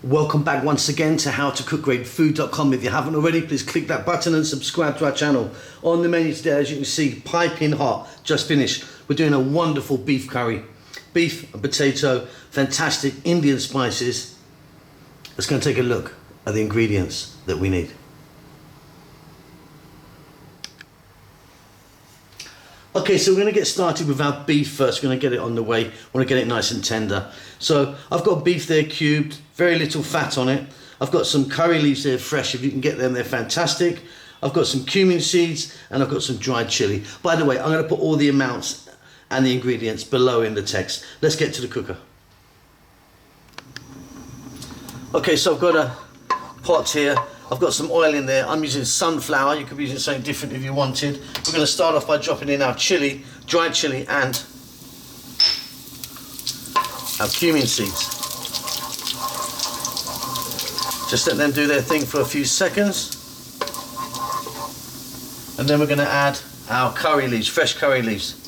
Welcome back once again to howtocookgreatfood.com. If you haven't already, please click that button and subscribe to our channel. On the menu today, as you can see, piping hot, just finished. We're doing a wonderful beef curry. Beef and potato, fantastic Indian spices. Let's go and take a look at the ingredients that we need. Okay, so we're going to get started with our beef first. We're going to get it on the way. We want to get it nice and tender. So I've got beef there cubed, very little fat on it. I've got some curry leaves there fresh. If you can get them, they're fantastic. I've got some cumin seeds and I've got some dried chili. By the way, I'm going to put all the amounts and the ingredients below in the text. Let's get to the cooker. Okay, so I've got a pot here. I've got some oil in there. I'm using sunflower. You could be using something different if you wanted. We're going to start off by dropping in our chili, dried chili, and our cumin seeds. Just let them do their thing for a few seconds. And then we're going to add our curry leaves, fresh curry leaves.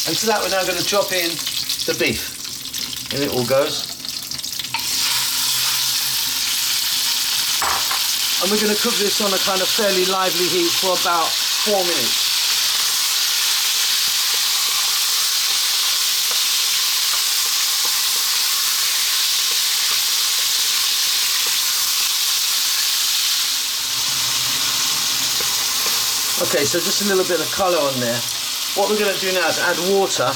And to that we're now going to drop in the beef. In it all goes. And we're going to cook this on a kind of fairly lively heat for about 4 minutes. Okay, so just a little bit of colour on there. What we're going to do now is add water.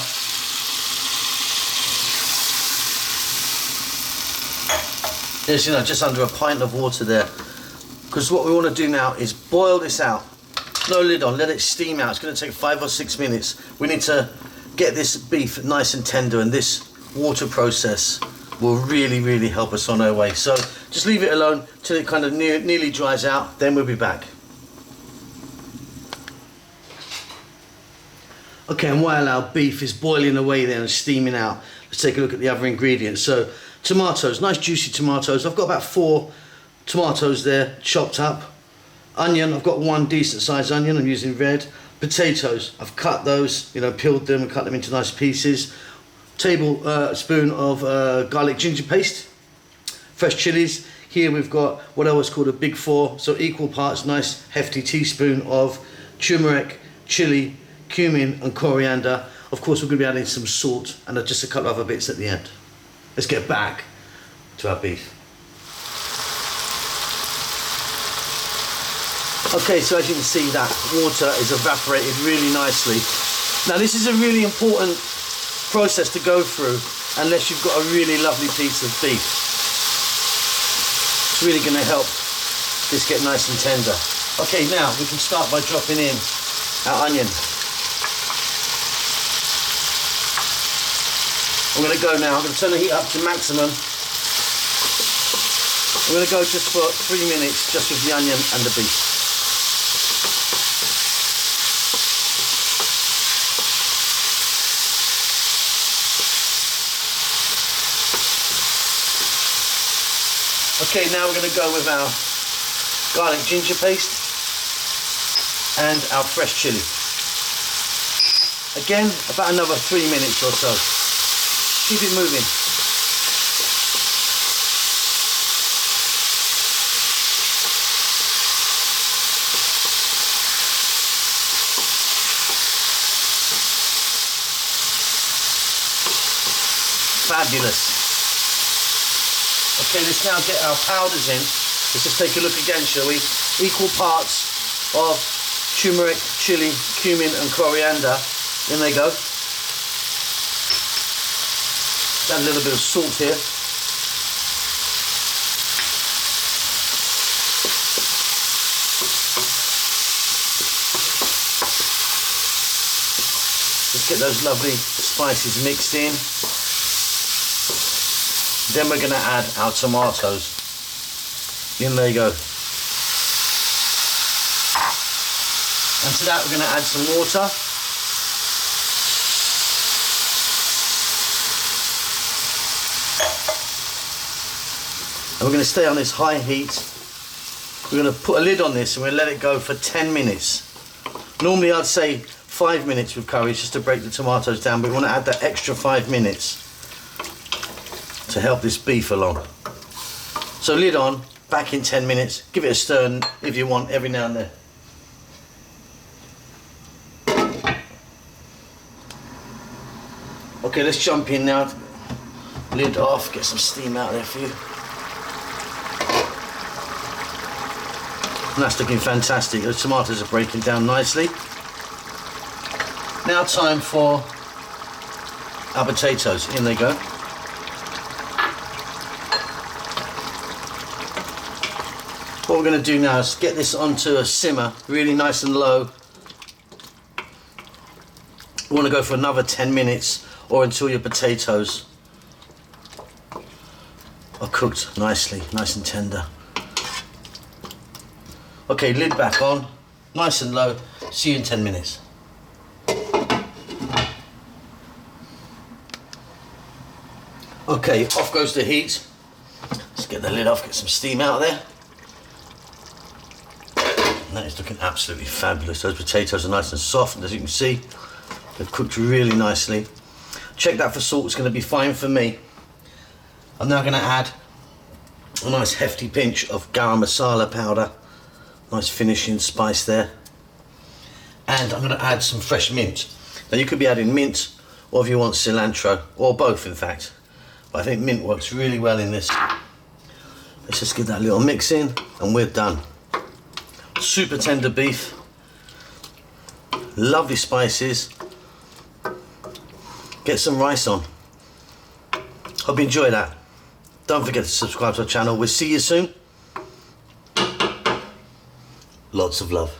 There's, just under a pint of water there. Because what we want to do now is boil this out. No lid on, let it steam out. It's going to take 5 or 6 minutes. We need to get this beef nice and tender, and this water process will really, really help us on our way. So just leave it alone till it kind of nearly dries out, then we'll be back. Okay, and while our beef is boiling away there and steaming out, let's take a look at the other ingredients. So, tomatoes, nice juicy tomatoes. I've got about 4 tomatoes there, chopped up. Onion, I've got 1 decent sized onion, I'm using red. Potatoes, I've cut those, peeled them and cut them into nice pieces. Tablespoon of garlic ginger paste. Fresh chilies. Here we've got what I always call a big 4, so equal parts, nice hefty teaspoon of turmeric, chili, cumin and coriander. Of course we're going to be adding some salt and just a couple of other bits at the end. Let's get back to our beef. Okay, so as you can see, that water is evaporated really nicely. Now this is a really important process to go through unless you've got a really lovely piece of beef. It's really going to help this get nice and tender. Okay, now we can start by dropping in our onion. I'm going to go now, I'm going to turn the heat up to maximum. I'm going to go just for 3 minutes, just with the onion and the beef. Okay, now we're going to go with our garlic ginger paste and our fresh chili. Again, about another 3 minutes or so. Keep it moving. Fabulous. Okay, let's now get our powders in. Let's just take a look again, shall we? Equal parts of turmeric, chili, cumin and coriander. In they go. Add a little bit of salt here. Let's get those lovely spices mixed in. Then we're going to add our tomatoes. In they go. And to that we're going to add some water. And we're going to stay on this high heat. We're going to put a lid on this and we'll let it go for 10 minutes. Normally I'd say 5 minutes with curry just to break the tomatoes down, but we want to add that extra 5 minutes to help this beef along. So lid on, back in 10 minutes, give it a stir if you want every now and then. Okay, let's jump in now. Lid off, get some steam out there for you. And that's looking fantastic. Those tomatoes are breaking down nicely. Now time for our potatoes. In they go. What we're going to do now is get this onto a simmer, really nice and low. We want to go for another 10 minutes or until your potatoes are cooked nicely, nice and tender. Okay, lid back on, nice and low. See you in 10 minutes. Okay, off goes the heat. Let's get the lid off, get some steam out there. And that is looking absolutely fabulous. Those potatoes are nice and soft, and as you can see, they've cooked really nicely. Check that for salt, it's going to be fine for me. I'm now going to add a nice hefty pinch of garam masala powder. Nice finishing spice there. And I'm going to add some fresh mint. Now you could be adding mint, or if you want cilantro, or both in fact. But I think mint works really well in this. Let's just get that little mix in and we're done. Super tender beef. Lovely spices. Get some rice on. Hope you enjoy that. Don't forget to subscribe to our channel. We'll see you soon. Lots of love.